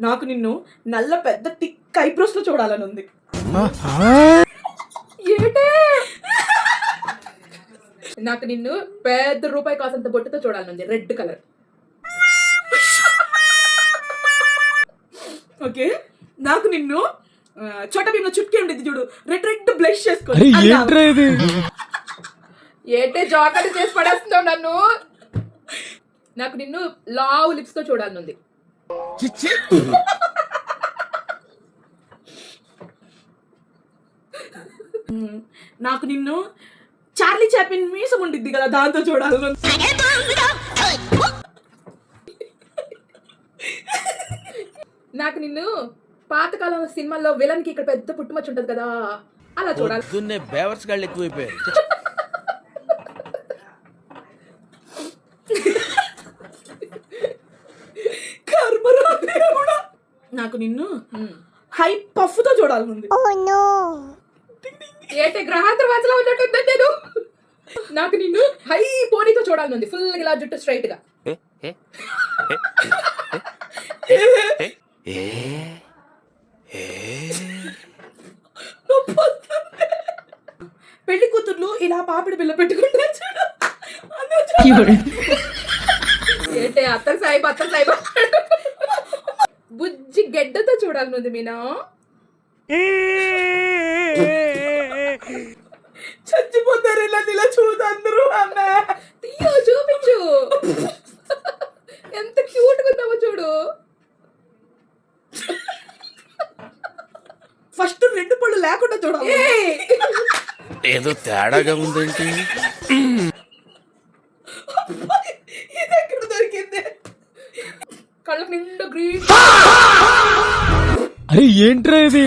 నాకు నిన్ను నల్ల పెద్ద టిక్ ఐబ్రోస్ లో చూడాలని ఉంది. ఏటే నాకు నిన్ను పెద్ద రూపాయి కాసంత బొట్టుతో చూడాలని ఉంది, రెడ్ కలర్. ఓకే, నాకు నిన్ను చోట భీమ్లో చుట్కే ఉండేది చూడు, రెడ్ రెడ్ బ్లష్ చేసుకో. ఏటే జాకెట్ చేసి పడేస్తున్నావు నన్ను. నాకు నిన్ను లావు లిప్స్ తో చూడాలని ఉంది. నాకు నిన్ను చార్లీ చాప్లిన్ మీసం ఉండిద్ది కదా, దాంతో చూడాలని ఉంది. నాకు నిన్ను పాతకాలం సినిమాల్లో విలన్ కి ఇక్కడ పెద్ద పుట్టుమచ్చ ఉంటది కదా, అలా చూడాలి. బేవర్స్ గాళ్ళు ఎక్కువైపోయారు. నాకు నిన్ను హై పఫ్ తో చూడాలనుంది. ఏటే గ్రహాంతర వాసలో ఉన్నట్టు నేను. నాకు నిన్ను హై పోనీతో చూడాలనుంది, ఫుల్ ఇలా జుట్టు స్ట్రైట్ గా. పెళ్లి కూతుర్లు ఇలా పాపిడి బిల్ల పెట్టుకుంటే ఏంటే అత్తర్ సాయిబ్ బుజ్జి గెడ్డతో చూడాలనుంది మీనా. చచ్చిపోతారు ఇలా చూడు అందరూ. అన్నా తీయో చూపించు, ఎంత క్యూట్ గా ఉన్నావో చూడు. ఫస్ట్ రెండు పళ్ళు లేకుండా చూడాలి. ఏదో తేడాగా ఉందేంటి? ఇది ఎక్కడ దొరికింది? కళ్ళకు నిండా గ్రీన్. అరే ఏంట్రా ఇది?